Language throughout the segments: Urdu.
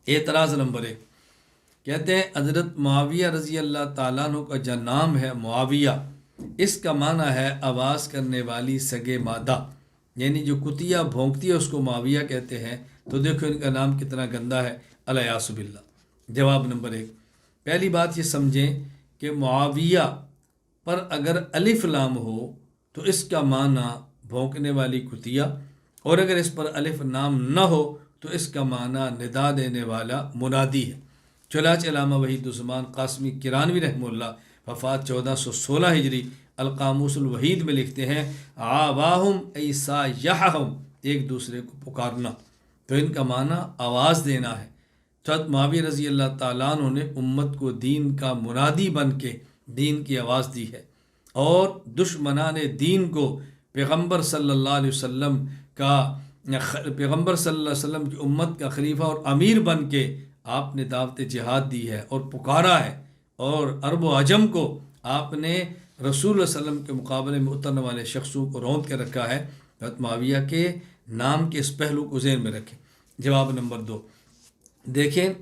اعتراض نمبر 1، کہتے ہیں حضرت معاویہ رضی اللہ تعالیٰ عنہ کا جو نام ہے معاویہ، اس کا معنی ہے آواز کرنے والی سگے مادہ، یعنی جو کتیا بھونکتی ہے اس کو معاویہ کہتے ہیں۔ تو دیکھو ان کا نام کتنا گندا ہے، الیاذ باللہ۔ جواب نمبر 1، پہلی بات یہ سمجھیں کہ معاویہ پر اگر الف لام ہو تو اس کا معنی بھونکنے والی کتیا، اور اگر اس پر الف نام نہ ہو تو اس کا معنی ندا دینے والا منادی ہے۔ چنانچہ علامہ وحید الزمان قاسمی کرانوی رحمہ اللہ وفات 1416 ہجری القاموس الوحید میں لکھتے ہیں آواہم ایسا یحہم، ایک دوسرے کو پکارنا، تو ان کا معنی آواز دینا ہے۔ حضرت معاویہ رضی اللہ تعالیٰ عنہ نے امت کو دین کا منادی بن کے دین کی آواز دی ہے، اور دشمنان دین کو پیغمبر صلی اللہ علیہ وسلم کی امت کا خلیفہ اور امیر بن کے آپ نے دعوت جہاد دی ہے اور پکارا ہے، اور عرب و عجم کو آپ نے رسول اللہ علیہ وسلم کے مقابلے میں اترنے والے شخصوں کو روند کے رکھا ہے۔ حضرت معاویہ کے نام کے اس پہلو کو ذہن میں رکھیں۔ جواب نمبر 2، دیکھیں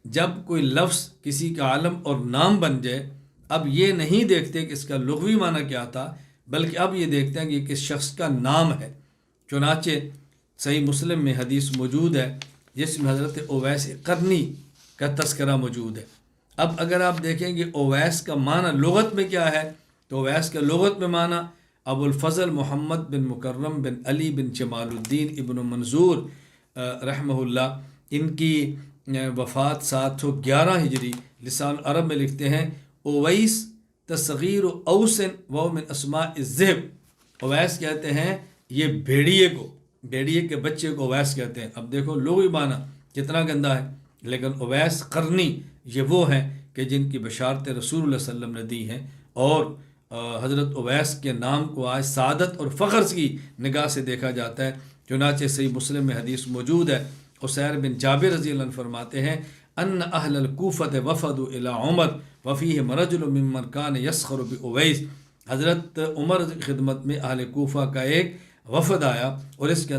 جب کوئی لفظ کسی کا علم اور نام بن جائے، اب یہ نہیں دیکھتے کہ اس کا لغوی معنی کیا تھا، بلکہ اب یہ دیکھتے ہیں کہ یہ کس شخص کا نام ہے۔ چنانچہ صحیح مسلم میں حدیث موجود ہے جس میں حضرت اویس قرنی کا تذکرہ موجود ہے۔ اب اگر آپ دیکھیں کہ اویس کا معنی لغت میں کیا ہے، تو اویس کا لغت میں معنی ابو الفضل محمد بن مکرم بن علی بن جمال الدین ابن منظور رحمہ اللہ، ان کی وفات 711 ہجری، لسان عرب میں لکھتے ہیں اویس تصغیر اوسن و من اسماء الذئب، اویس کہتے ہیں یہ بھیڑیے کے بچے کو اویس کہتے ہیں۔ اب دیکھو لغوی معنی کتنا گندا ہے، لیکن اویس قرنی یہ وہ ہیں کہ جن کی بشارت رسول اللہ صلی اللہ علیہ وسلم نے دی ہیں، اور حضرت اویس کے نام کو آج سعادت اور فخر کی نگاہ سے دیکھا جاتا ہے۔ چنانچہ صحیح مسلم میں حدیث موجود ہے، عسیر بن جابر رضی اللہ عنہ فرماتے ہیں ان اہل الکوفۃ وفدوا الی عمر وفیہم رجل ممن کان یسخر باویس، حضرت عمر کی خدمت میں اہل کوفہ کا ایک وفد آیا، اور اس کے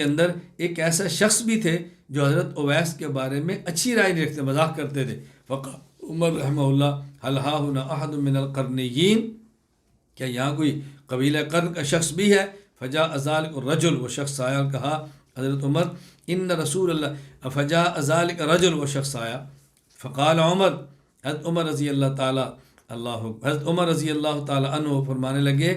اندر ایک ایسا شخص بھی تھے جو حضرت اویس کے بارے میں اچھی رائے نہیں رکھتے، مذاق کرتے تھے۔ فقال عمر رحمہ اللہ حل ها هنا احد من القرنیین، کیا یہاں کوئی قبیلہ قرن کا شخص بھی ہے؟ فجاء ذلک الرجل، وہ شخص آیا اور کہا حضرت عمر ان رسول اللہ، فجاء ذلک الرجل، وہ شخص آیا، فقال عمر، حضرت عمر رضی اللہ تعالی عنہ فرمانے لگے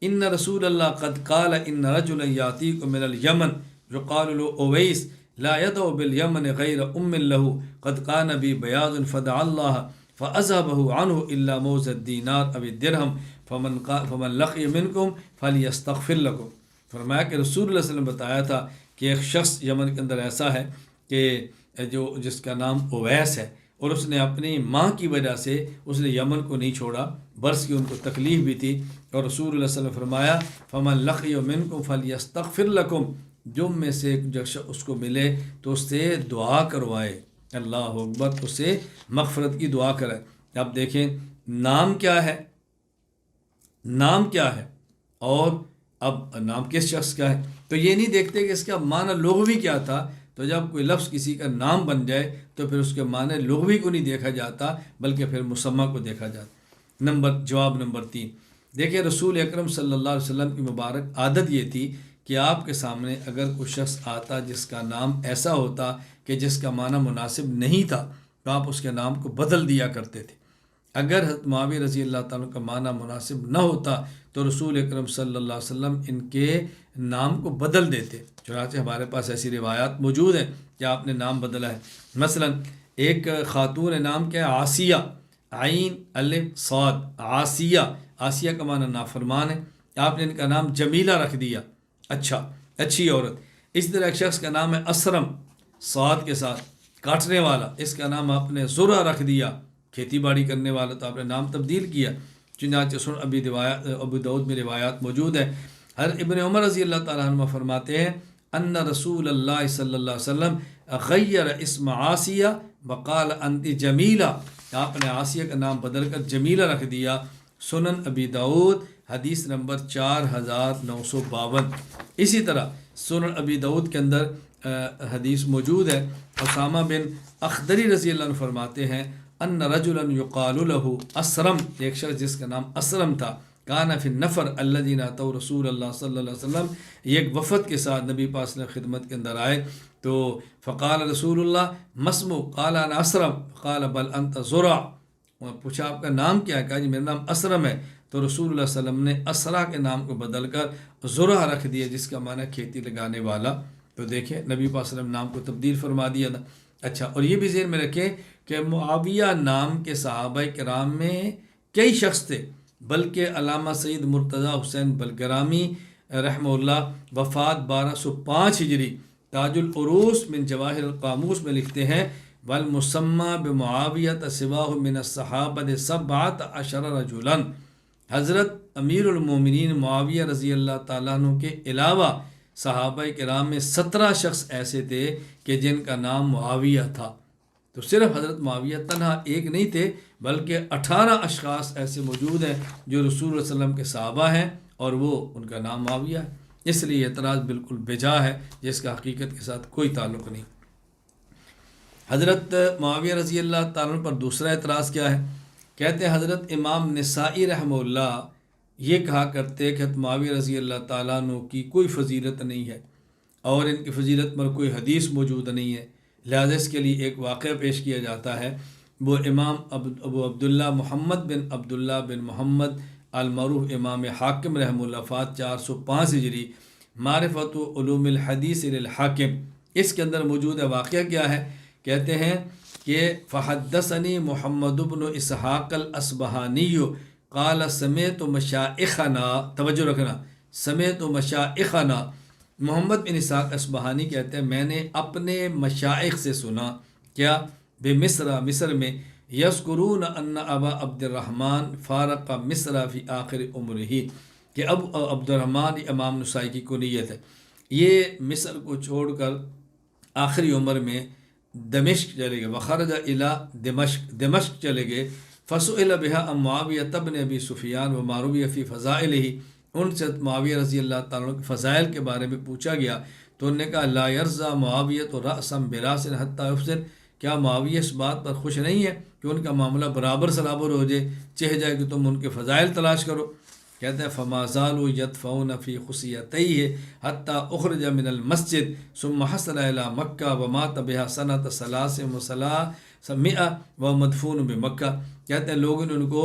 ان رسول اللہ قد قال ان رجلا یاتیکم من الیمن یقال له اویس لا يدعو بالیمن غیر ام له قد کان بی بیاض فدعا اللہ فاذهبه عنه الا موز الدینار او الدرہم فمن لقی منکم فلیستغفر لکم۔ فرمایا کہ رسول اللہ صلی اللہ علیہ وسلم نے بتایا تھا کہ ایک شخص یمن کے اندر ایسا ہے کہ جس کا نام اویس ہے، اور اس نے اپنی ماں کی وجہ سے اس نے یمن کو نہیں چھوڑا، برس کی ان کو تکلیف بھی تھی، اور رسول اللہ صلی اللہ علیہ وسلم نے فرمایا فمن لقی منکم فلیستغفر لکم، جو میں سے اس کو ملے تو اس سے دعا کروائے، اللہ اکبر، اس سے مغفرت کی دعا کرے۔ اب دیکھیں نام کیا ہے، اور اب نام کس شخص کا ہے، تو یہ نہیں دیکھتے کہ اس کا معنی لغوی کیا تھا۔ تو جب کوئی لفظ کسی کا نام بن جائے تو پھر اس کے معنی لغوی کو نہیں دیکھا جاتا، بلکہ پھر مسمى کو دیکھا جاتا۔ جواب نمبر 3، دیکھیں رسول اکرم صلی اللہ علیہ وسلم کی مبارک عادت یہ تھی کہ آپ کے سامنے اگر کوئی شخص آتا جس کا نام ایسا ہوتا کہ جس کا معنی مناسب نہیں تھا، تو آپ اس کے نام کو بدل دیا کرتے تھے۔ اگر حضرت معاویہ رضی اللہ تعالیٰ کا معنی مناسب نہ ہوتا تو رسول اکرم صلی اللہ علیہ وسلم ان کے نام کو بدل دیتے۔ چنانچہ ہمارے پاس ایسی روایات موجود ہیں کہ آپ نے نام بدلا ہے۔ مثلا ایک خاتون نام کیا ہے عاصیہ، عین الف صاد، عاصیہ کا معنی نافرمان ہے، آپ نے ان کا نام جمیلہ رکھ دیا، اچھی عورت۔ اسی طرح ایک شخص کا نام ہے اسرم، صاد کے ساتھ، کاٹنے والا، اس کا نام آپ نے زرہ رکھ دیا، کھیتی باڑی کرنے والا، تو آپ نے نام تبدیل کیا۔ چنانچہ ابو داؤد میں روایات موجود ہے۔ حضرت ابن عمر رضی اللہ تعالیٰ عنہ فرماتے ہیں ان رسول اللہ صلی اللہ علیہ وسلم غیر اسم عاصیہ وقال انت جمیلہ، آپ نے عاصیہ کا نام بدل کر جمیلہ رکھ دیا۔ سنن ابی داؤد حدیث نمبر 4952۔ اسی طرح سنن ابی داؤد کے اندر حدیث موجود ہے۔ اسامہ بن اخدری رضی اللہ عنہ فرماتے ہیں ان رجلا یقال له اسرم، ایک شخص جس کا نام اسرم تھا، کان فی النفر الذین اتوا رسول اللہ صلی اللہ علیہ وسلم، یہ ایک وفد کے ساتھ نبی پاک صلی اللہ علیہ وسلم خدمت کے اندر آئے تو فقال رسول اللہ مسمو، قال انا اسرم، قال بل انت زرع، پوچھا آپ کا نام کیا ہے؟ کہا جی میرا نام اسرم ہے۔ تو رسول اللہ صلی اللہ علیہ وسلم نے اسرا کے نام کو بدل کر زرع رکھ دیا، جس کا معنی کھیتی لگانے والا۔ تو دیکھیں نبی پاک صلی اللہ علیہ وسلم نام کو تبدیل فرما دیا تھا۔ اچھا، اور یہ بھی ذہن میں رکھیں کہ معاویہ نام کے صحابہ کرام میں کئی شخص تھے، بلکہ علامہ سید مرتضیٰ حسین بلگرامی رحمہ اللہ وفات 1205 ہجری تاج العروس من جواہر القاموس میں لکھتے ہیں والمسمى بمعاویہ سواہ من الصحابہ 17 رجلا، حضرت امیر المومنین معاویہ رضی اللہ تعالیٰ عنہ کے علاوہ صحابہ کرام میں 17 شخص ایسے تھے کہ جن کا نام معاویہ تھا۔ تو صرف حضرت معاویہ تنہا ایک نہیں تھے، بلکہ 18 اشخاص ایسے موجود ہیں جو رسول اللہ علیہ وسلم کے صحابہ ہیں اور وہ ان کا نام معاویہ ہے۔ اس لیے اعتراض بالکل بجا ہے، جس کا حقیقت کے ساتھ کوئی تعلق نہیں۔ حضرت معاویہ رضی اللہ تعالیٰ پر دوسرا اعتراض کیا ہے؟ کہتے ہیں حضرت امام نسائی رحمہ اللہ یہ کہا کرتے کہ حضرت معاویہ رضی اللہ تعالیٰ عنہ کی کوئی فضیلت نہیں ہے اور ان کی فضیلت پر کوئی حدیث موجود نہیں ہے، لہذا اس کے لیے ایک واقعہ پیش کیا جاتا ہے۔ وہ امام ابو عبداللہ محمد بن عبداللہ بن محمد المعروف امام حاکم رحمہ اللہ وفات 405 ہجری، معرفت و علوم الحدیث للحاکم، اس کے اندر موجود ہے۔ واقعہ کیا ہے؟ کہتے ہیں کہ فحدثنی محمد بن اسحاق الاسبہانی قال سمعت مشائخنا، توجہ رکھنا، سمعت مشائخنا، محمد بن اسحاق اصبہانی کہتے ہیں میں نے اپنے مشائخ سے سنا، کیا؟ بے مصر میں، یذکرون ان ابا عبد الرحمن فارق مصر فی آخر عمرہ، کہ اب عبد الرحمن امام نسائی کی کنیت ہے، یہ مصر کو چھوڑ کر آخری عمر میں دمشق چلے گئے، وخرج الی دمشق چلے گئے، فسئل بها عن معاویہ بن ابی سفیان و معرویہ فی فضائلہ، ان سے معاویہ رضی اللہ تعالیٰ کے فضائل کے بارے میں پوچھا گیا تو انہوں نے کہا لا یرضى معاویہ رأسا براس حتی یفسر، کیا معاویہ اس بات پر خوش نہیں ہے کہ ان کا معاملہ برابر سرابر ہو جائے، چہ جائے کہ تم ان کے فضائل تلاش کرو؟ کہتے ہیں فما زالوا يدفعون في خصيتيه حتى اخرج من المسجد ثم حصل الى مکہ ومات بها سنة 300 ومدفون بمکہ، کہتے ہیں لوگوں نے ان کو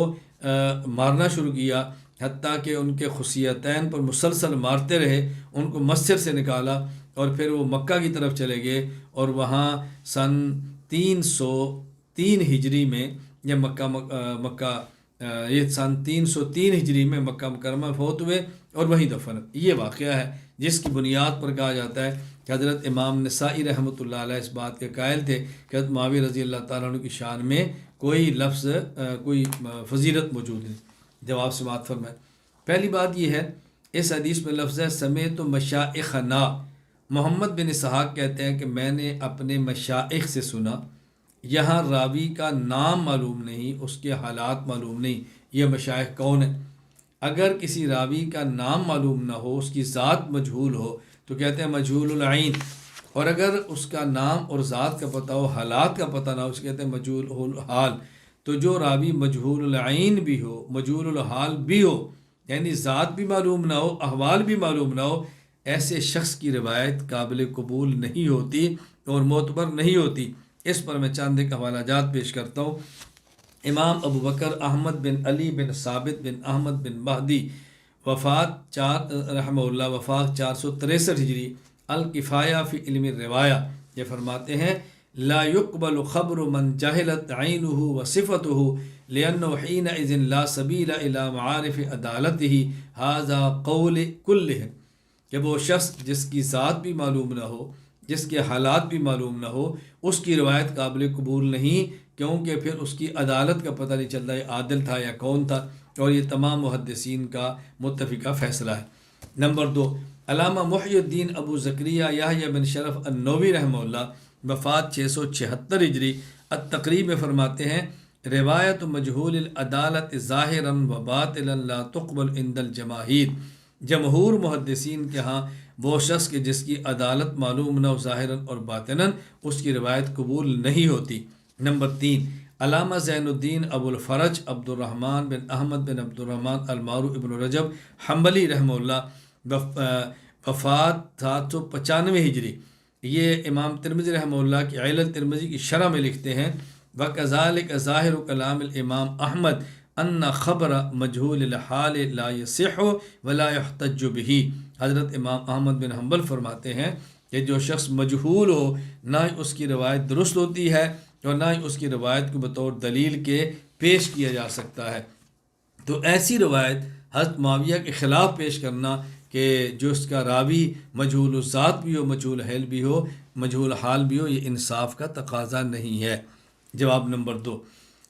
مارنا شروع کیا حتیٰ کہ ان کے خصیتین پر مسلسل مارتے رہے، ان کو مسجد سے نکالا اور پھر وہ مکہ کی طرف چلے گئے اور وہاں سن 303 ہجری میں یہ مکہ یہ سن 303 ہجری میں مکہ مکرمہ فوت ہوئے اور وہیں دفن۔ یہ واقعہ ہے جس کی بنیاد پر کہا جاتا ہے کہ حضرت امام نسائی رحمۃ اللہ علیہ اس بات کے قائل تھے کہ حضرت معاویہ رضی اللہ تعالیٰ عنہ کی شان میں کوئی لفظ کوئی فضیلت موجود نہیں۔ جواب سے بات فرمائے، پہلی بات یہ ہے اس حدیث میں لفظ ہے سمیت مشائخنا، محمد بن اسحاق کہتے ہیں کہ میں نے اپنے مشائخ سے سنا، یہاں راوی کا نام معلوم نہیں، اس کے حالات معلوم نہیں، یہ مشائخ کون ہیں؟ اگر کسی راوی کا نام معلوم نہ ہو، اس کی ذات مجہول ہو تو کہتے ہیں مجہول العین، اور اگر اس کا نام اور ذات کا پتہ ہو، حالات کا پتہ نہ ہو، اس کہتے ہیں مجہول الحال۔ تو جو راوی مجہول العین بھی ہو، مجہول الحال بھی ہو، یعنی ذات بھی معلوم نہ ہو، احوال بھی معلوم نہ ہو، ایسے شخص کی روایت قابل قبول نہیں ہوتی اور معتبر نہیں ہوتی۔ اس پر میں چند ایک حوالہ جات پیش کرتا ہوں۔ امام ابو بکر احمد بن علی بن ثابت بن احمد بن مہدی وفات رحمہ اللہ وفات 463 ہجری، الکفایہ فی علم الروایہ، یہ فرماتے ہیں لا يقبل خبر من جہلت عینہ وصفتہ لأنہ حینئذ لا سبیل الی معارف عدالتہ، ھذا قول کلہم، کہ وہ شخص جس کی ذات بھی معلوم نہ ہو، جس کے حالات بھی معلوم نہ ہو، اس کی روایت قابل قبول نہیں، کیونکہ پھر اس کی عدالت کا پتہ نہیں چلتا یہ عادل تھا یا کون تھا، اور یہ تمام محدثین کا متفقہ فیصلہ ہے۔ نمبر 2، علامہ محی الدین ابو زکریا یحییٰ بن شرف النووی رحمہ اللہ وفات 676 ہجری، التقریب میں فرماتے ہیں روایت مجہول العدالت ظاہرا و باطلا لا تقبل عند الجماہیر، جمہور محدثین کے ہاں وہ شخص کہ جس کی عدالت معلوم نہ ہو ظاہراً اور باطناً، اس کی روایت قبول نہیں ہوتی۔ نمبر 3، علامہ زین الدین ابو الفرج عبد الرحمن بن احمد بن عبد الرحمن المعروف ابن رجب حنبلی رحمہ اللہ، وفات 795 ہجری۔ یہ امام ترمذی رحمہ اللہ کی علل ترمذی کی شرح میں لکھتے ہیں، وَكَذَلِكَ ظَاهِرُ كَلَامِ الامام احمد ان خبر مجہول الحال لا يصح ولا يحتج به۔ حضرت امام احمد بن حنبل فرماتے ہیں کہ جو شخص مجہول ہو، نہ ہی اس کی روایت درست ہوتی ہے اور نہ ہی اس کی روایت کو بطور دلیل کے پیش کیا جا سکتا ہے۔ تو ایسی روایت حضرت معاویہ کے خلاف پیش کرنا کہ جو اس کا راوی مجہول الذات بھی ہو، مجہول حال بھی ہو، مجہول حال بھی ہو، یہ انصاف کا تقاضا نہیں ہے۔ جواب نمبر 2،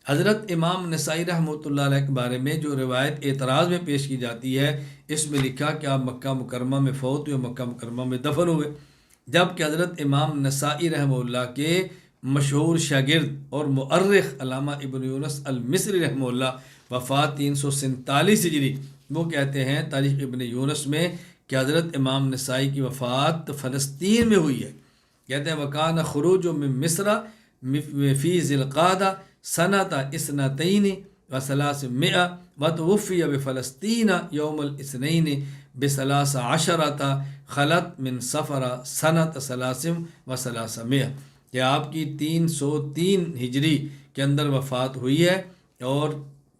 حضرت امام نسائی رحمۃ اللہ علیہ کے بارے میں جو روایت اعتراض میں پیش کی جاتی ہے، اس میں لکھا کہ آپ مکہ مکرمہ میں فوت ہوئے، مکہ مکرمہ میں دفن ہوئے، جبکہ حضرت امام نسائی رحمہ اللہ کے مشہور شاگرد اور مؤرخ علامہ ابن یونس المصری رحمہ اللہ وفات 347 ہجری، وہ کہتے ہیں تاریخ ابن یونس میں کہ حضرت امام نسائی کی وفات فلسطین میں ہوئی ہے۔ کہتے ہیں وکان خروج من مصر فی ذی القعدہ سنۃ اثنتین وثلاثمائہ وتوفی بفلسطین یوم الاثنین بثلاث عشرۃ خلت من صفر سنۃ ثلاث وثلاثمائہ، کہ آپ کی 303 ہجری کے اندر وفات ہوئی ہے اور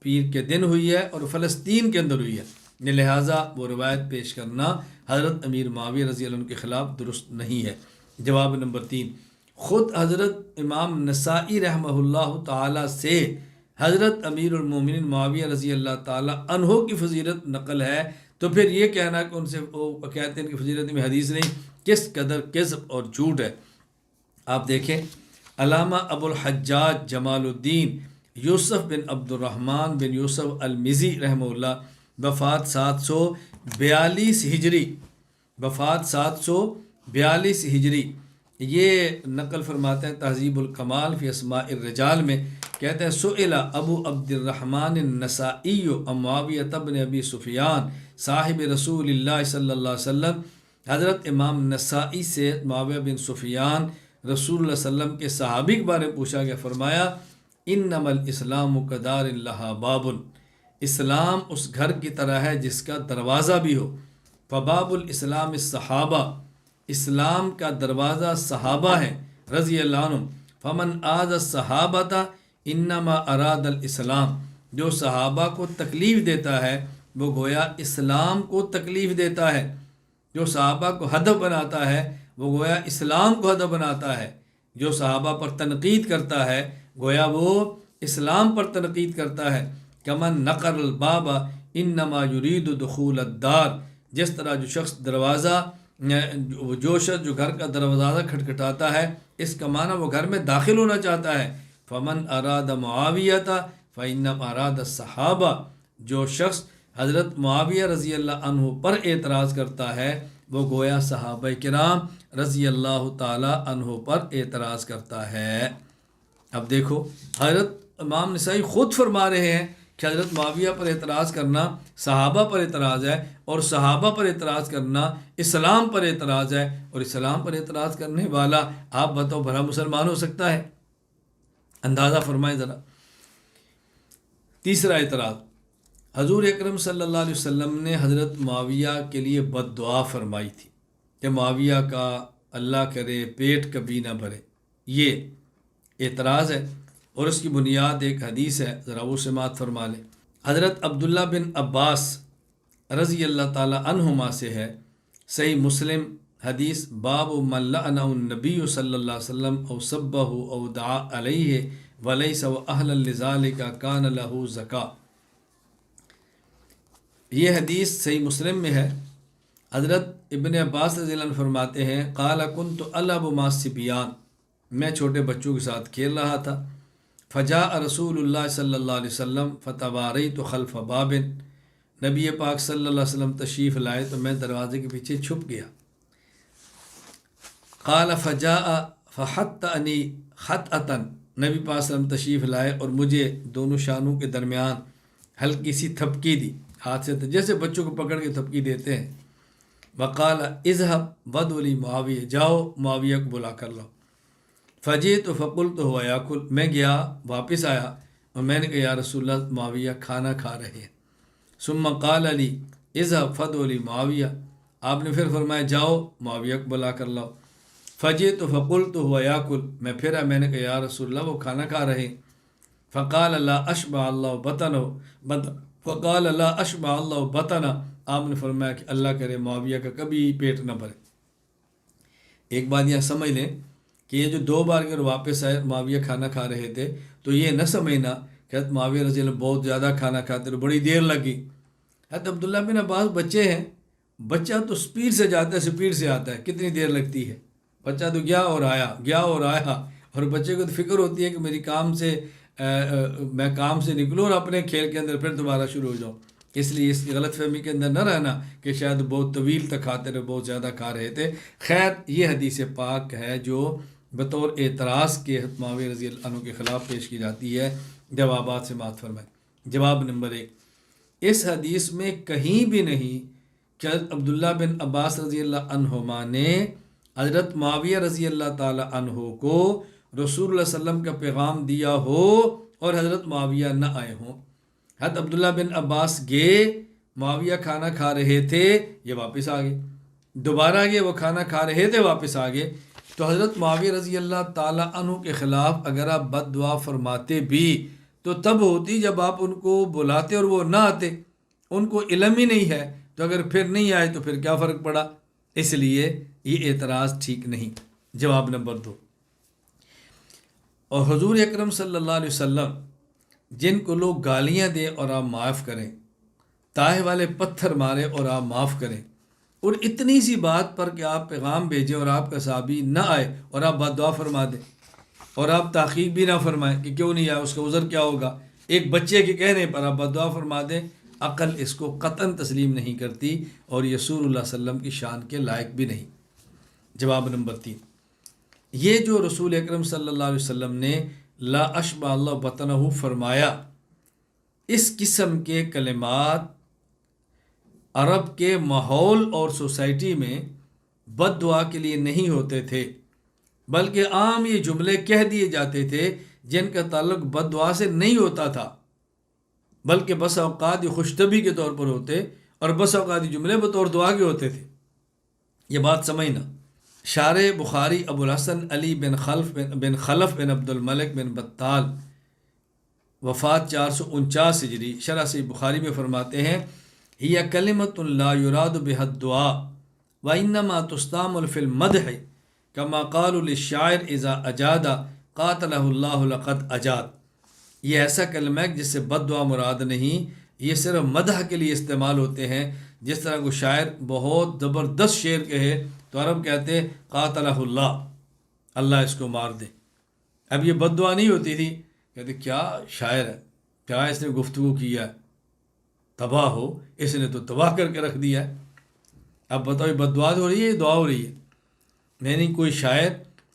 پیر کے دن ہوئی ہے اور فلسطین کے اندر ہوئی ہے، لہٰذا وہ روایت پیش کرنا حضرت امیر معاویہ رضی اللہ عنہ کے خلاف درست نہیں ہے۔ جواب نمبر 3، خود حضرت امام نسائی رحمہ اللہ تعالیٰ سے حضرت امیر المومنین معاویہ رضی اللہ تعالیٰ عنہ کی فضیلت نقل ہے، تو پھر یہ کہنا کہ ان سے وہ کہتے ہیں کہ فضیلت میں حدیث نہیں، کس قدر کذب اور جھوٹ ہے۔ آپ دیکھیں علامہ ابو الحجاج جمال الدین یوسف بن عبد الرحمن بن یوسف المزی رحمہ اللہ وفات 742 ہجری، وفات 742 ہجری، یہ نقل فرماتے ہیں تہذیب الکمال فی اسماء الرجال میں، کہتے ہیں سئل ابو عبد الرحمن النسائی عن معاویہ بن ابی سفیان صاحب رسول اللہ صلی اللہ علیہ وسلم، حضرت امام نسائی سے معاویہ بن سفیان رسول اللہ صلی اللہ علیہ وسلم کے صحابی کے بارے میں پوچھا گیا، فرمایا انما الاسلام کدار لہا باب، اسلام اس گھر کی طرح ہے جس کا دروازہ بھی ہو، فباب الاسلام الصحابہ، اسلام کا دروازہ صحابہ ہے رضی اللہ عنہم، فمن آذى الصحابۃ انما اراد الاسلام، جو صحابہ کو تکلیف دیتا ہے وہ گویا اسلام کو تکلیف دیتا ہے، جو صحابہ کو ہدف بناتا ہے وہ گویا اسلام کو ہدف بناتا ہے، جو صحابہ پر تنقید کرتا ہے گویا وہ اسلام پر تنقید کرتا ہے، کمن نقر الباب انما یرید دخول الدار، جس طرح جو شخص جو گھر کا دروازہ کھٹکھٹاتا ہے، اس کا معنی وہ گھر میں داخل ہونا چاہتا ہے، فمن اراد معاویہ فانما اراد الصحابہ، جو شخص حضرت معاویہ رضی اللہ عنہ پر اعتراض کرتا ہے وہ گویا صحابہ کرام رضی اللہ تعالی عنہ پر اعتراض کرتا ہے۔ اب دیکھو حضرت امام نسائی خود فرما رہے ہیں کہ حضرت معاویہ پر اعتراض کرنا صحابہ پر اعتراض ہے، اور صحابہ پر اعتراض کرنا اسلام پر اعتراض ہے، اور اسلام پر اعتراض کرنے والا آپ بتاؤ بھلا مسلمان ہو سکتا ہے؟ اندازہ فرمائیں ذرا۔ تیسرا اعتراض، حضور اکرم صلی اللہ علیہ وسلم نے حضرت معاویہ کے لیے بد دعا فرمائی تھی کہ معاویہ کا اللہ کرے پیٹ کبھی نہ بھرے، یہ اعتراض ہے، اور اس کی بنیاد ایک حدیث ہے، ذرا وہ سماعت فرما لیں۔ حضرت عبداللہ بن عباس رضی اللہ تعالی عنہما سے ہے، صحیح مسلم حدیث، باب من لعنہ النبی صلی اللہ علیہ وسلم او سبہ او دعا علیہ ولیس واہلا لذالک کان لہ زکا۔ یہ حدیث صحیح مسلم میں ہے۔ حضرت ابن عباس رضی اللہ عنہ فرماتے ہیں قال کنت العب مع الصبیان، میں چھوٹے بچوں کے ساتھ کھیل رہا تھا، فجاء رسول اللہ صلی اللہ علیہ وسلم فتواریت خلف باب، نبی پاک صلی اللہ علیہ وسلم تشریف لائے تو میں دروازے کے پیچھے چھپ گیا۔ قال فجاء فحطنی خطأۃ، نبی پاک صلی اللہ علیہ وسلم تشریف لائے اور مجھے دونوں شانوں کے درمیان ہلکی سی تھپکی دی، ہاتھ سے، جیسے بچوں کو پکڑ کے تھپکی دیتے ہیں، وقال اذهب ودعو معاویہ، جاؤ معاویہ کو بلا کر لاؤ۔ فجئت فقلت هو یاکل، میں گیا واپس آیا اور میں نے کہا یا رسول اللہ معاویہ کھانا کھا رہے ہیں۔ ثم قال علی اذهب فدعو معاویہ، آپ نے پھر فرمایا جاؤ معاویہ کو بلا کر لاؤ۔ فجئت فقلت هو یاکل، میں پھر میں نے کہا یا رسول اللہ وہ کھانا کھا رہے ہیں۔ فقال لا اشبع اللہ بطنہ، فقال لا اشبع اللہ بطنہ، آپ نے فرمایا کہ اللہ کرے معاویہ کا کبھی پیٹ نہ بھرے۔ ایک بات یہ سمجھ لیں کہ یہ جو 2 بار اگر واپس آئے معاویہ کھانا کھا رہے تھے تو یہ نہ سمجھنا کہ حضرت معاویہ رضی اللہ بہت زیادہ کھانا کھاتے رہے، بڑی دیر لگی۔ حضرت عبداللہ بن عباس بچے ہیں، بچہ تو سپیڈ سے جاتا ہے، سپیڈ سے آتا ہے، کتنی دیر لگتی ہے؟ بچہ تو گیا اور آیا، گیا اور آیا، اور بچے کو تو فکر ہوتی ہے کہ میری کام سے میں کام سے نکلوں اور اپنے کھیل کے اندر پھر دوبارہ شروع ہو جاؤں۔ اس لیے اس کی غلط فہمی کے اندر نہ رہنا کہ شاید بہت طویل تک کھاتے رہے، بہت زیادہ کھا رہے تھے۔ خیر یہ حدیث پاک ہے جو بطور اعتراض کے حضرت معاویہ رضی اللہ عنہ کے خلاف پیش کی جاتی ہے۔ جوابات سے بات فرمائیں۔ جواب نمبر 1، اس حدیث میں کہیں بھی نہیں کہ حضرت عبداللہ بن عباس رضی اللہ عنہما نے حضرت معاویہ رضی اللہ تعالی عنہ کو رسول اللہ صلی اللہ علیہ وسلم کا پیغام دیا ہو اور حضرت معاویہ نہ آئے ہوں۔ حضرت عبداللہ بن عباس گئے، معاویہ کھانا کھا رہے تھے، یہ واپس آ گئے، دوبارہ گئے، وہ کھانا کھا رہے تھے، واپس آ گئے۔ تو حضرت معاویہ رضی اللہ تعالی عنہ کے خلاف اگر آپ بد دعا فرماتے بھی تو تب ہوتی جب آپ ان کو بلاتے اور وہ نہ آتے، ان کو علم ہی نہیں ہے، تو اگر پھر نہیں آئے تو پھر کیا فرق پڑا؟ اس لیے یہ اعتراض ٹھیک نہیں۔ جواب نمبر 2، اور حضور اکرم صلی اللہ علیہ وسلم جن کو لوگ گالیاں دیں اور آپ معاف کریں، تاہے والے پتھر مارے اور آپ معاف کریں، اور اتنی سی بات پر کہ آپ پیغام بھیجیں اور آپ کا صحابی نہ آئے اور آپ بد دعا فرما دیں اور آپ تحقیق بھی نہ فرمائیں کہ کیوں نہیں آیا، اس کا عذر کیا ہوگا، ایک بچے کے کہنے پر آپ بد دعا فرما دیں، عقل اس کو قطعاً تسلیم نہیں کرتی اور یہ رسول اللہ صلی اللہ علیہ وسلم کی شان کے لائق بھی نہیں۔ جواب نمبر 3، یہ جو رسول اکرم صلی اللہ علیہ وسلم نے لا اشبع اللہ بطنہ فرمایا، اس قسم کے کلمات عرب کے ماحول اور سوسائٹی میں بد دعا کے لیے نہیں ہوتے تھے، بلکہ عام یہ جملے کہہ دیے جاتے تھے جن کا تعلق بد دعا سے نہیں ہوتا تھا، بلکہ بس اوقات یہ خوش طبعی کے طور پر ہوتے اور بس اوقات یہ جملے بطور دعا کے ہوتے تھے۔ یہ بات سمجھنا۔ شارح بخاری ابو الحسن علی بن خلف بن عبد الملک بن بطال، وفات 449 ہجری، شرح صحیح بخاری میں فرماتے ہیں ہی کلمۃ لا یراد بها الدعاء وانما تستعمل فی المدح کما قالوا للشاعر اذا اجاد قاتلہ اللہ لقد اجاد۔ یہ ایسا کلمہ ہے جس سے بد دعا مراد نہیں، یہ صرف مدح کے لیے استعمال ہوتے ہیں۔ جس طرح کو شاعر بہت زبردست شعر کہے تو عرب کہتے قاتلہ اللہ، اللہ اس کو مار دے۔ اب یہ بد دعا نہیں ہوتی تھی، کہتے کیا شاعر ہے، کیا اس نے گفتگو کیا ہے، تباہ ہو، اس نے تو تباہ کر کے رکھ دیا ہے۔ اب بتاؤ یہ بد دعا ہو رہی ہے، یہ دعا ہو رہی ہے؟ نہیں، کوئی شاعر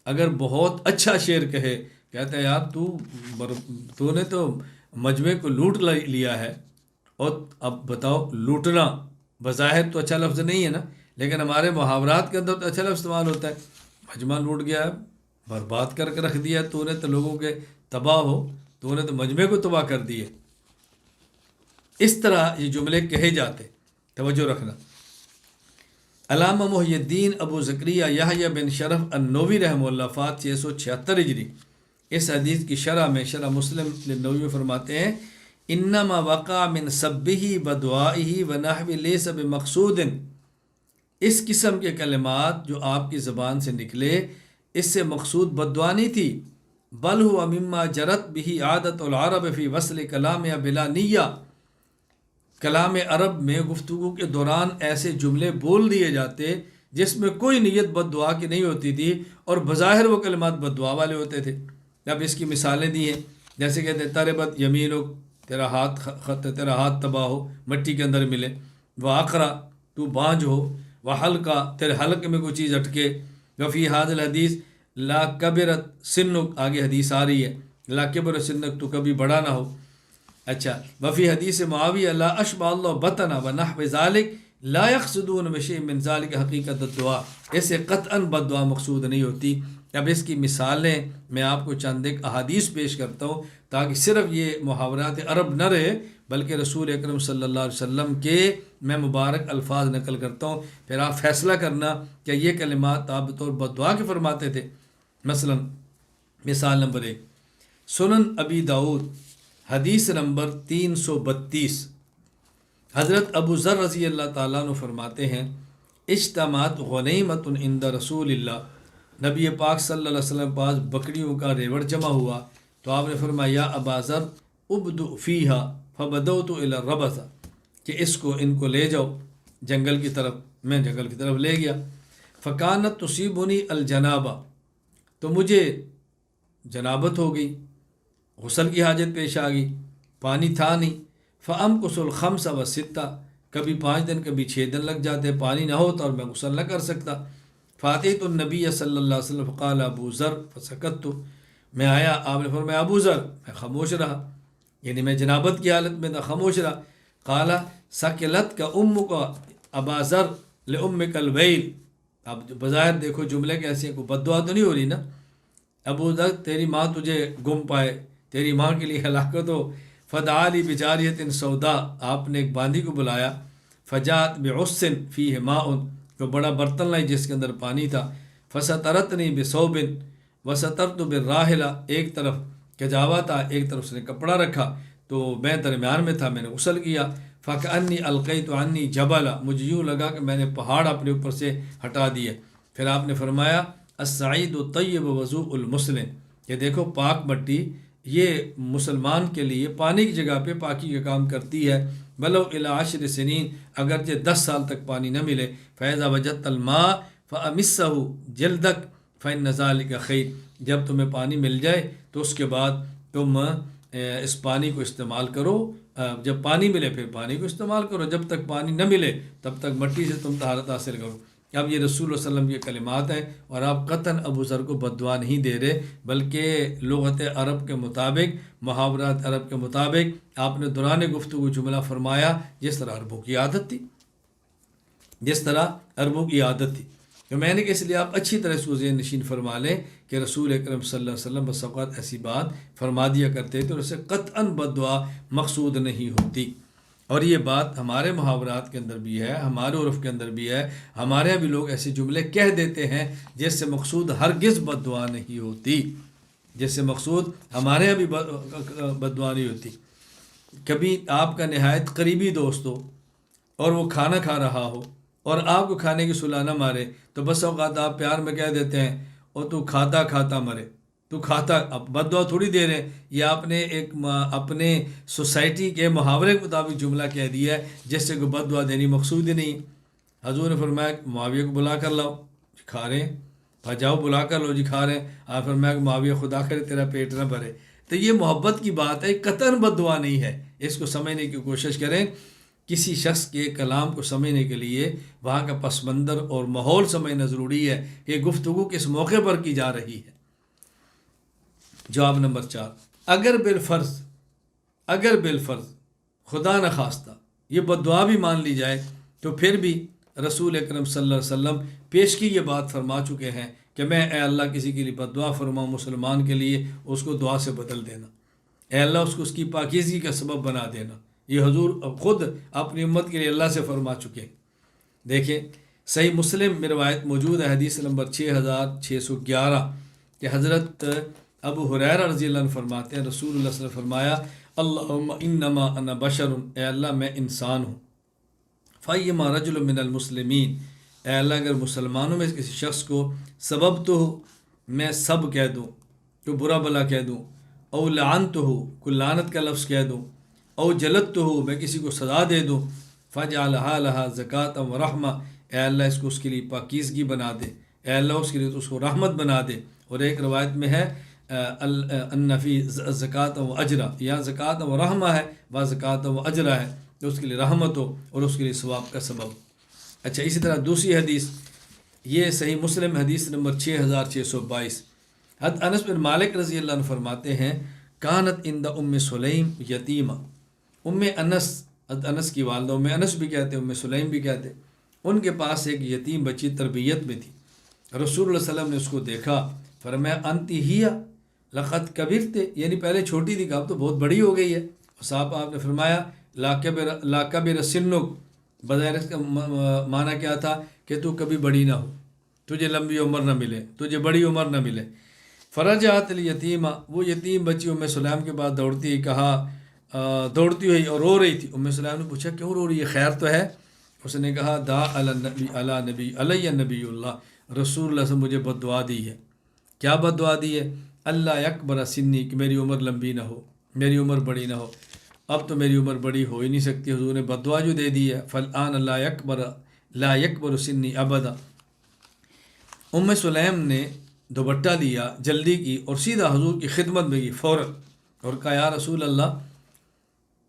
اگر بہت اچھا شعر کہے، کہتا ہے یار تو نے تو مجمع کو لوٹ لیا ہے، اور اب بتاؤ لوٹنا بظاہر تو اچھا لفظ نہیں ہے نا، لیکن ہمارے محاورات کے اندر تو اچھا لفظ استعمال ہوتا ہے، مجمع لوٹ گیا ہے، برباد کر کے رکھ دیا، تو نے تو لوگوں کے تباہ ہو، تو نے تو مجمع کو تباہ کر دیے۔ اس طرح یہ جملے کہے جاتے، توجہ رکھنا۔ علامہ محی الدین ابو زکریہ یحییٰ بن شرف النووی رحمہ اللہ، وفات 676 ہجری، اس حدیث کی شرح میں شرح مسلم للنووی فرماتے ہیں انما وقع من سبہ بدعائہ ونحو لیس بمقصود، اس قسم کے کلمات جو آپ کی زبان سے نکلے اس سے مقصود بد دعا نہیں تھی، بل ہوا مما جرت بہ عادت العرب فی وصل کلام بلا نیہ، کلام عرب میں گفتگو کے دوران ایسے جملے بول دیے جاتے جس میں کوئی نیت بد دعا کی نہیں ہوتی تھی اور بظاہر وہ کلمات بد دعا والے ہوتے تھے۔ اب اس کی مثالیں دی ہیں، جیسے کہتے ہیں تربت یمینک، تیرا ہاتھ تباہ ہو، مٹی کے اندر ملے، وآخرا تو بانجھ ہو، وحلقہ تیرے حلق میں کوئی چیز اٹکے، وفی ھذا الحدیث لا کبرت سنک، آگے حدیث آ رہی ہے لا کبر سنک، تو کبھی بڑا نہ ہو۔ اچھا، وفی حدیث معاویہ لا اشبع اللہ بطنہ ونحو ذالک لا یقصدون بشیء من ذلک حقیقت الدعا، اسے قطعاً بد دعا مقصود نہیں ہوتی۔ اب اس کی مثالیں میں آپ کو چند ایک احادیث پیش کرتا ہوں تاکہ صرف یہ محاورات عرب نہ رہے بلکہ رسول اکرم صلی اللہ علیہ وسلم کے میں مبارک الفاظ نقل کرتا ہوں، پھر آپ فیصلہ کرنا کہ یہ کلمات آپ بطور بد دعا کے فرماتے تھے۔ مثلا مثال نمبر 1، سنن ابی داؤد حدیث نمبر 332، حضرت ابو ذر رضی اللہ تعالیٰ عنہ فرماتے ہیں اجتماعت غنیمت عند رسول اللہ، نبی پاک صلی اللہ علیہ وسلم پاس بکریوں کا ریوڑ جمع ہوا تو آپ نے فرمایا یا ابا ذر ابدؤ فیہا فبدؤت الی الربث، کہ ان کو لے جاؤ جنگل کی طرف، میں جنگل کی طرف لے گیا، فکانت تصیبنی الجنابہ، تو مجھے جنابت ہو گئی، غسل کی حاجت پیش آ گئی، پانی تھا نہیں، فامکث الخمس والستہ، کبھی 5 دن کبھی 6 دن لگ جاتے، پانی نہ ہوتا اور میں غسل نہ کر سکتا، فاتیت النبی صلی اللہ علیہ وسلم فقال ابو ذر فسکت، میں آیا، آپ نے فرمایا ابو ذر، میں خاموش رہا، یعنی میں جنابت کی حالت میں تھا، خاموش رہا۔ قال سکلت کا امک ابا ذر لامک الویل، اب بظاہر دیکھو جملے کیسے ہیں، کوئی بد دعا تو نہیں ہو رہی نا، ابو ذر تیری ماں تجھے گم پائے، تیری ماں کے لیے ہلاکت ہو، فدعا لی بجاریۃ سودا، آپ نے ایک باندھی کو بلایا، فجاءت بعص فیہ ماء، جو بڑا برتن لائی جس کے اندر پانی تھا، فسترتنی بثوب وسترت بالراحلہ، ایک طرف کجاوا تھا ایک طرف اس نے کپڑا رکھا تو میں درمیان میں تھا، میں نے غسل کیا، فکأنی القیت عنی جبلا، مجھے یوں لگا کہ میں نے پہاڑ اپنے اوپر سے ہٹا دیا۔ پھر آپ نے فرمایا السعید الطیب وضوء المسلم، کہ دیکھو پاک مٹی یہ مسلمان کے لیے پانی کی جگہ پہ پاکی کا کام کرتی ہے، بلو الی 10 سنین، اگرچہ 10 سال تک پانی نہ ملے، فاذا وجدت الماء فامسہ جلدک فإن ذلک خیر، جب تمہیں پانی مل جائے تو اس کے بعد تم اس پانی کو استعمال کرو، جب پانی ملے پھر پانی کو استعمال کرو، جب تک پانی نہ ملے تب تک مٹی سے تم طہارت حاصل کرو۔ اب یہ رسول اللہ صلی اللہ علیہ وسلم کے کلمات ہیں اور آپ قطعاً ابو ذر کو بد دعا نہیں دے رہے، بلکہ لغت عرب کے مطابق، محاورات عرب کے مطابق آپ نے دوران گفتگو جملہ فرمایا جس طرح عربوں کی عادت تھی، جس طرح عربوں کی عادت تھی۔ تو میں نے کہ اس لیے آپ اچھی طرح اس کو ذہن نشین فرما لیں کہ رسول اکرم صلی اللہ علیہ وسلم بس اوقات ایسی بات فرما دیا کرتے تھے اور اسے قطعاً بد دعا مقصود نہیں ہوتی۔ اور یہ بات ہمارے محاورات کے اندر بھی ہے، ہمارے عرف کے اندر بھی ہے، ہمارے یہاں بھی لوگ ایسے جملے کہہ دیتے ہیں جس سے مقصود ہرگز بد دعا نہیں ہوتی، جس سے مقصود ہمارے یہاں بھی بد دعا نہیں ہوتی۔ کبھی آپ کا نہایت قریبی دوست ہو اور وہ کھانا کھا رہا ہو اور آپ کو کھانے کی صلاح نہ مارے تو بس اوقات آپ پیار میں کہہ دیتے ہیں اور تو کھاتا کھاتا مرے، تو کھاتا، اب بد دعا تھوڑی دے رہے ہیں، یہ آپ نے ایک اپنے سوسائٹی کے محاورے کے مطابق جملہ کہہ دیا ہے جس سے کوئی بد دعا دینی مقصود ہی نہیں ہے۔ حضور نے فرمایا معاویہ کو بلا کر لاؤ، جی کھا رہے ہیں، جاؤ بلا کر لو، جی کھا رہے ہیں، آپ فرمایا کہ معاویہ خدا کرے تیرا پیٹ نہ بھرے، تو یہ محبت کی بات ہے، قطعاً بد دعا نہیں ہے۔ اس کو سمجھنے کی کوشش کریں، کسی شخص کے کلام کو سمجھنے کے لیے وہاں کا پس منظر اور ماحول سمجھنا ضروری ہے کہ گفتگو کس موقع پر کی جا رہی ہے۔ جواب نمبر 4، اگر بالفرض خدا نخواستہ یہ بد دعا بھی مان لی جائے تو پھر بھی رسول اکرم صلی اللہ علیہ وسلم پیش کی یہ بات فرما چکے ہیں کہ میں اے اللہ کسی کے لیے بد دعا فرماؤں مسلمان کے لیے، اس کو دعا سے بدل دینا، اے اللہ اس کی پاکیزگی کا سبب بنا دینا، یہ حضور خود اپنی امت کے لیے اللہ سے فرما چکے ہیں۔ دیکھیں صحیح مسلم میں روایت موجود ہے، حدیث نمبر 6611 کہ حضرت ابو ہریرہ رضی اللہ عنہ فرماتے ہیں رسول اللہ صلی اللہ علیہ وسلم فرمایا اللہم انما انا بشر، اے اللہ میں انسان ہوں، فایما رجل من المسلمین، اے اللہ اگر مسلمانوں میں کسی شخص کو سبب تو ہو، میں سب کہہ دوں، تو برا بلا کہہ دوں، او لعنت ہو، کوئی لعنت کا لفظ کہہ دوں، او جلت تو ہو، میں کسی کو سزا دے دوں، فجعلھا لھا زکاۃ و رحمہ، اے اللہ اس کو اس کے لیے پاکیزگی بنا دے، اے اللہ اس کے لیے تو اس کو رحمت بنا دے۔ اور ایک روایت میں ہے ان فی زکاۃ و اجرا، یا زکاۃ و رحمہ ہے و زکاۃ و اجرا ہے، تو اس کے لیے رحمت ہو اور اس کے لیے ثواب کا سبب۔ اچھا اسی طرح دوسری حدیث، یہ صحیح مسلم حدیث نمبر 6622، حضرت انس بن مالک رضی اللہ عنہ فرماتے ہیں کانت عند ام سلیم یتیمہ، ام انس انس کی والدہ ام انس بھی کہتے ام سلیم بھی کہتے، ان کے پاس ایک یتیم بچی تربیت میں تھی۔ رسول اللہ صلی اللہ علیہ وسلم نے اس کو دیکھا، فرمایا انتی ہیا لقد کبرت، یعنی پہلے چھوٹی تھی کہ اب تو بہت بڑی ہو گئی ہے۔ صاحب آپ نے فرمایا لا کبر سنک، بظاہر اس کا معنی کیا تھا کہ تو کبھی بڑی نہ ہو، تجھے لمبی عمر نہ ملے، تجھے بڑی عمر نہ ملے۔ فرجعت الیتیمہ، وہ یتیم بچی ام سلیم کے بعد دوڑتی ہوئی دوڑتی ہوئی اور رو رہی تھی۔ ام سلیم نے پوچھا کیوں رو رہی ہے، خیر تو ہے؟ اس نے کہا دا علی نبی اللہ، رسول اللہ سے مجھے بد دعا دی ہے۔ کیا بد دعا دی ہے؟ اللہ یکبر سنی، کہ میری عمر لمبی نہ ہو، میری عمر بڑی نہ ہو۔ اب تو میری عمر بڑی ہو ہی نہیں سکتی، حضور نے بد دعا جو دے دی ہے، فالآن لا یکبر سنی ابدا۔ ام سلیم نے دوپٹہ لیا، جلدی کی اور سیدھا حضور کی خدمت میں گئی فوراً، اور کہا یا رسول اللہ۔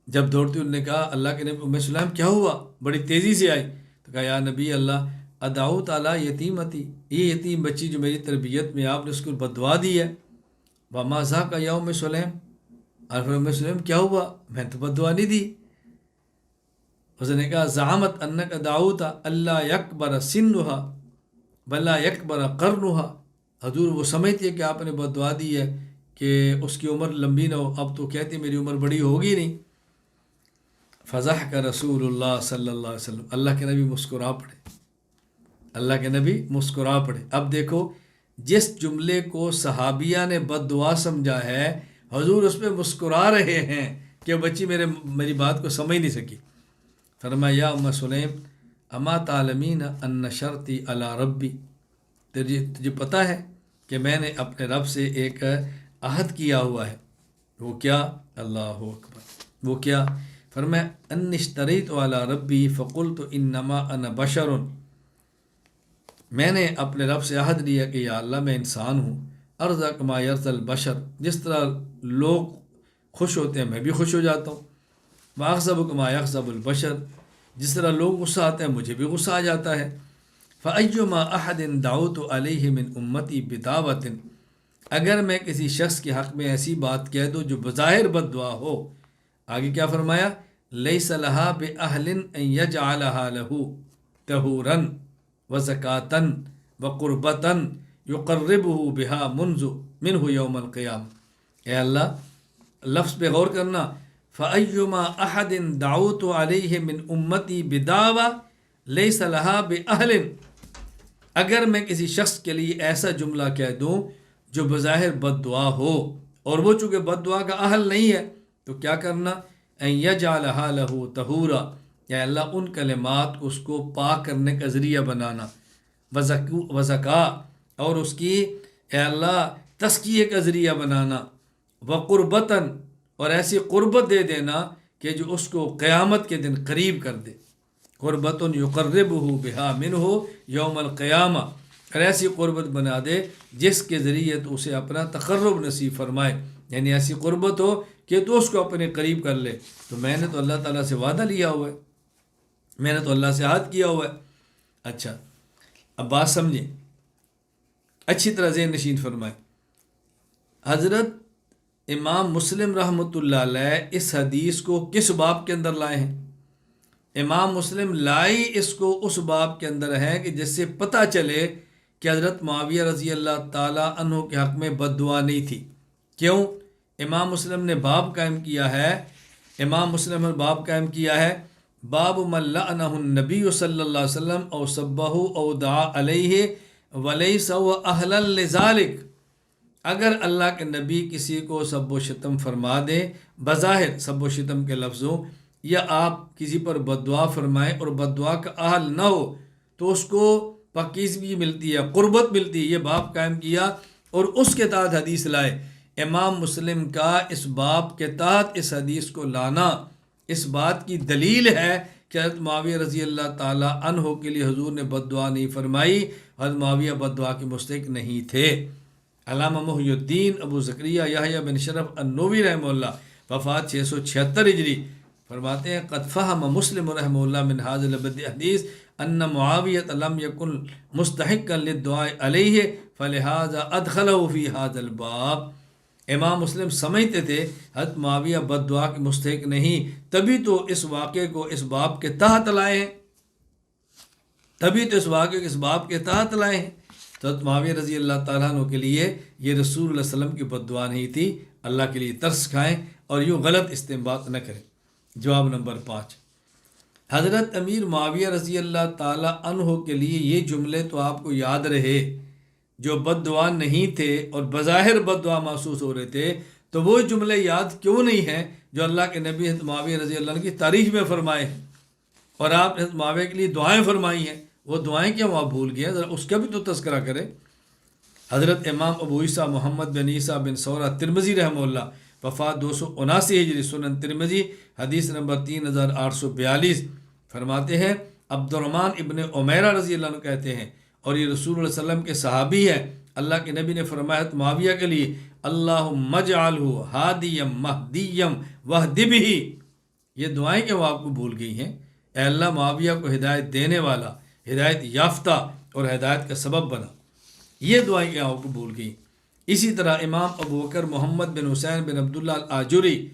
جب دوڑتی انہوں نے کہا اللہ کے نبی، ام سلیم کیا ہوا؟ بڑی تیزی سے آئی تو کہا یا نبی اللہ ادعوت علی یتیمتی، یہ یتیم بچی جو میری تربیت میں آپ نے اس کو بد دعا دی ہے۔ وما ذاک یا ام سلیم، اور ام سلیم کیا ہوا؟ میں تو بد دعا نہیں دی۔ اس نے کہا زعمت انک دعوت اللہ یکبر سنھا بلا یکبر قرنھا، حضور وہ سمجھتی ہے کہ آپ نے بد دعا دی ہے کہ اس کی عمر لمبی نہ ہو، اب تو کہتی میری عمر بڑی ہوگی نہیں۔ فضحک رسول اللہ صلی اللہ علیہ وسلم، اللہ کے نبی مسکرا پڑے، اللہ کے نبی مسکرا پڑے۔ اب دیکھو جس جملے کو صحابیہ نے بد دعا سمجھا ہے، حضور اس پہ مسکرا رہے ہیں کہ بچی میری بات کو سمجھ نہیں سکی۔ فرمایا یا ام سلیم اما تعلمین ان شرطی علی ربی، تجھے پتہ ہے کہ میں نے اپنے رب سے ایک عہد کیا ہوا ہے۔ وہ کیا؟ اللہ اکبر، وہ کیا؟ فرمایا ان اشتریت علی ربی فقلت انما انا بشر، میں نے اپنے رب سے عہد لیا کہ یا اللہ میں انسان ہوں، ارضا کما یرضی البشر، جس طرح لوگ خوش ہوتے ہیں میں بھی خوش ہو جاتا ہوں، واغضب کما یغضب البشر، جس طرح لوگ غصہ آتے ہیں مجھے بھی غصہ آ جاتا ہے۔ فأیما احد دعوت علیہ من امتی بدعوۃ، اگر میں کسی شخص کے حق میں ایسی بات کہہ دوں جو بظاہر بد دعا ہو، آگے کیا فرمایا؟ لیس لہا باہل ان یجعلہا لہ طہورا وزکاۃ وقربۃ یقربہ بہا منہ یوم القیامہ۔ اے اللہ، لفظ پہ غور کرنا، فأیما احد دعوت علیہ من امتی بدعوۃ لیس لہا باہل، اگر میں کسی شخص کے لیے ایسا جملہ کہہ دوں جو بظاہر بد دعا ہو، اور وہ چونکہ بد دعا کا اہل نہیں ہے، تو کیا کرنا؟ ان یجعلہا لہ طہورا، یا اللہ ان کلمات کو اس کو پاک کرنے کا ذریعہ بنانا، وزکا، اور اس کی اے اللہ تزکیے کا ذریعہ بنانا، وقربتاً، اور ایسی قربت دے دینا کہ جو اس کو قیامت کے دن قریب کر دے، قربت یقربہ بہا منہ یوم القیامہ، اور ایسی قربت بنا دے جس کے ذریعے تو اسے اپنا تقرب نصیب فرمائے، یعنی ایسی قربت ہو کہ تو اس کو اپنے قریب کر لے۔ تو میں نے تو اللہ تعالیٰ سے وعدہ لیا ہوا ہے، میں نے تو اللہ سے عہد کیا ہوا ہے۔ اچھا اب بات سمجھیں، اچھی طرح ذہن نشین فرمائیں۔ حضرت امام مسلم رحمۃ اللہ علیہ اس حدیث کو کس باب کے اندر لائے ہیں؟ امام مسلم لائی اس کو اس باب کے اندر ہے کہ جس سے پتہ چلے کہ حضرت معاویہ رضی اللہ تعالیٰ عنہ کے حق میں بد دعا نہیں تھی۔ کیوں؟ امام مسلم نے باب قائم کیا ہے، امام مسلم نے باب قائم کیا ہے، باب من لعنہ النبی صلی اللہ علیہ وسلم او سبہ او دعا علیہ ولیس هو اہلا لذالک، اگر اللہ کے نبی کسی کو سب و شتم فرما دے بظاہر سب و شتم کے لفظوں، یا آپ کسی پر بد دعا فرمائیں اور بد دعا کا اہل نہ ہو، تو اس کو پاکیزگی ملتی ہے، قربت ملتی ہے، یہ باب قائم کیا اور اس کے تحت حدیث لائے۔ امام مسلم کا اس باب کے تحت اس حدیث کو لانا اس بات کی دلیل ہے کہ حضرت معاویہ رضی اللہ تعالیٰ عنہ کے لیے حضور نے بد دعا نہیں فرمائی، حضرت معاویہ بد دعا کے مستحق نہیں تھے۔ علامہ محی الدین ابو زکریا یحییٰ بن شرف النووی رحمہ اللہ، وفات 676 ہجری، فرماتے ہیں قد فہم مسلم رحمہ اللہ من ھذا الحدیث ان معاویہ لم یکن مستحقا للدعاء علیہ فلہذا ادخلہ فی ھذا الباب۔ امام مسلم سمجھتے تھے حضرت معاویہ بد دعا کے مستحق نہیں، تبھی تو اس واقعے کو اس باب کے تحت لائے ہیں، تو حضرت معاویہ رضی اللہ تعالیٰ عنہ کے لیے یہ رسول اللہ علیہ وسلم کی بد دعا نہیں تھی۔ اللہ کے لیے ترس کھائیں اور یوں غلط استنباط نہ کریں۔ جواب نمبر 5، حضرت امیر معاویہ رضی اللہ تعالیٰ عنہ کے لیے یہ جملے تو آپ کو یاد رہے جو بد دعا نہیں تھے اور بظاہر بد دعا محسوس ہو رہے تھے، تو وہ جملے یاد کیوں نہیں ہیں جو اللہ کے نبی حضرت معاویہ رضی اللہ عنہ کی تاریخ میں فرمائے ہیں اور آپ نے حضرت معاویہ کے لیے دعائیں فرمائی ہیں؟ وہ دعائیں کیا آپ بھول گئے ہیں؟ ذرا اس کا بھی تو تذکرہ کریں۔ حضرت امام ابو عیسیٰ محمد بن عیسیٰ بن ثورہ ترمذی رحمہ اللہ، وفات 279 ہجری، سنن ترمذی حدیث نمبر 3842، فرماتے ہیں عبد الرحمن ابن عمیرہ رضی اللہ عنہ کہتے ہیں، اور یہ رسول اللہ صلی اللہ علیہ وسلم کے صحابی ہے، اللہ کے نبی نے فرمایا معاویہ کے لیے اللہم اجعلہ ہادیم مہدیم واہد بہ، یہ دعائیں کہ وہ آپ کو بھول گئی ہیں؟ اے اللہ معاویہ کو ہدایت دینے والا، ہدایت یافتہ اور ہدایت کا سبب بنا، یہ دعائیں کہ آپ کو بھول گئی۔ اسی طرح امام ابو بکر محمد بن حسین بن عبداللہ الآجری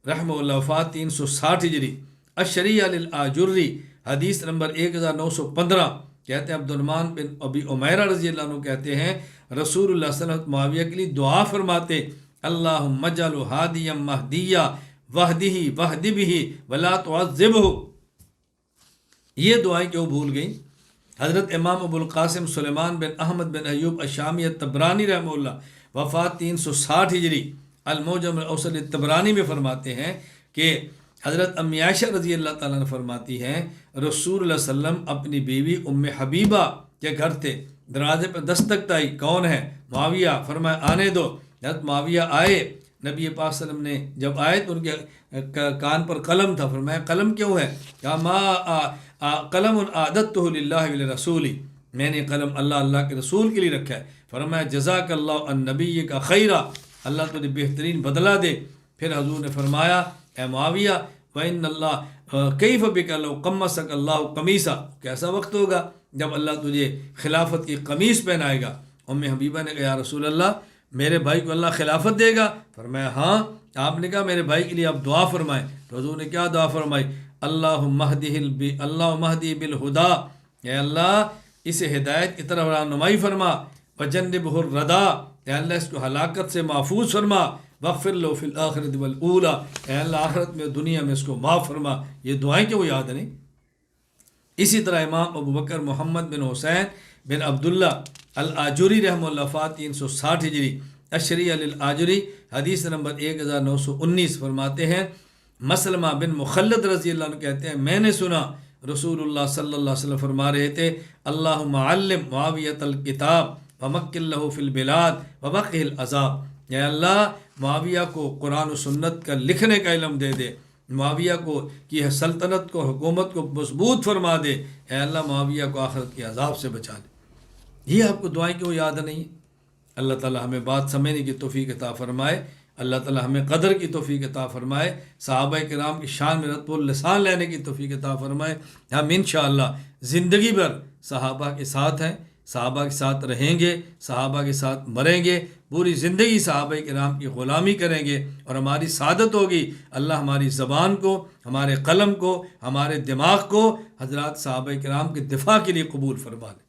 رحمہ اللہ، وفات 360 ہجری، الشریعہ للآجری حدیث نمبر 1915، کہتے ہیں عبد الرحمن بن ابی عمیرہ رضی اللہ عنہ کہتے ہیں رسول اللہ صلی اللہ علیہ وسلم معاویہ کے لیے دعا فرماتے اللہم اجعلہ ہادیا مہدیا واہدہ واہد بہ ولا تعذبہ، یہ دعائیں کہ وہ بھول گئیں۔ حضرت امام ابو القاسم سلیمان بن احمد بن ایوب الشامی الطبرانی رحمہ اللہ، وفات 360 ہجری، المعجم الاوسط الطبرانی میں فرماتے ہیں کہ حضرت امی عائشہ رضی اللہ تعالیٰ نے فرماتی ہیں رسول اللہ صلی اللہ علیہ وسلم اپنی بیوی ام حبیبہ کے گھر تھے، دروازے پر دستک آئی، کون ہے؟ معاویہ، فرمایا آنے دو۔ حضرت معاویہ آئے، نبی پاک صلی اللہ علیہ وسلم نے جب آئے تو ان کے کان پر قلم تھا، فرمایا قلم کیوں ہے؟ کہا ما قلم عادتہ للہ ولرسولہ، میں نے قلم اللہ کے رسول کے لیے رکھا ہے۔ فرمایا جزاک اللہ عن نبی کا خیرہ، اللہ تجھے بہترین بدلہ دے۔ پھر حضور نے فرمایا اے معاویہ وَإِنَّ اللَّهَ كَيْفَ بِكَ لَوْ قَمَّسَكَ اللَّهُ قَمِيصًا، کیسا وقت ہوگا جب اللہ تجھے خلافت کی قمیص پہنائے گا؟ ام حبیبہ نے کہا یا رسول اللہ میرے بھائی کو اللہ خلافت دے گا؟ فرمایا ہاں۔ آپ نے کہا میرے بھائی کے لیے آپ دعا فرمائیں، تو حضور نے کیا دعا فرمائی؟ اللہم اہدہ بالہدا، اے اللہ اسے ہدایت کی طرف رہنمائی فرما، وجنبہ الردی، اے اللہ اس کو ہلاکت سے محفوظ فرما، واغفر لہ فی الآخرۃ والاولی، اے اللہ آخرت میں دنیا میں اس کو معاف فرما۔ یہ دعائیں کہ وہ یاد نہیں؟ اسی طرح امام ابو بکر محمد بن حسین بن عبداللہ الآجری رحمہ اللہ، وفات 360 ہجری، الشریعہ للآجری حدیث نمبر 1919، فرماتے ہیں مسلمہ بن مخلد رضی اللہ عنہ کہتے ہیں میں نے سنا رسول اللہ صلی اللہ علیہ وسلم فرما رہے تھے اللہم علم معاویۃ الکتاب ومکن لہ فی البلاد وبقہ العذاب، اے اللہ معاویہ کو قرآن و سنت کا لکھنے کا علم دے دے، معاویہ کو کی سلطنت کو، حکومت کو مضبوط فرما دے، اے اللہ معاویہ کو آخرت کے عذاب سے بچا دے۔ یہ آپ کو دعائیں کیوں یاد نہیں؟ اللہ تعالی ہمیں بات سمجھنے کی توفیق عطا فرمائے، اللہ تعالی ہمیں قدر کی توفیق عطا فرمائے، صحابہ کرام کی شان میں رتب اللسان لینے کی توفیق عطا فرمائے۔ ہم انشاءاللہ زندگی بھر صحابہ کے ساتھ ہیں، صحابہ کے ساتھ رہیں گے، صحابہ کے ساتھ مریں گے، پوری زندگی صحابہ کرام کی غلامی کریں گے اور ہماری سعادت ہوگی۔ اللہ ہماری زبان کو، ہمارے قلم کو، ہمارے دماغ کو حضرات صحابہ کرام کے دفاع کے لیے قبول فرما لے۔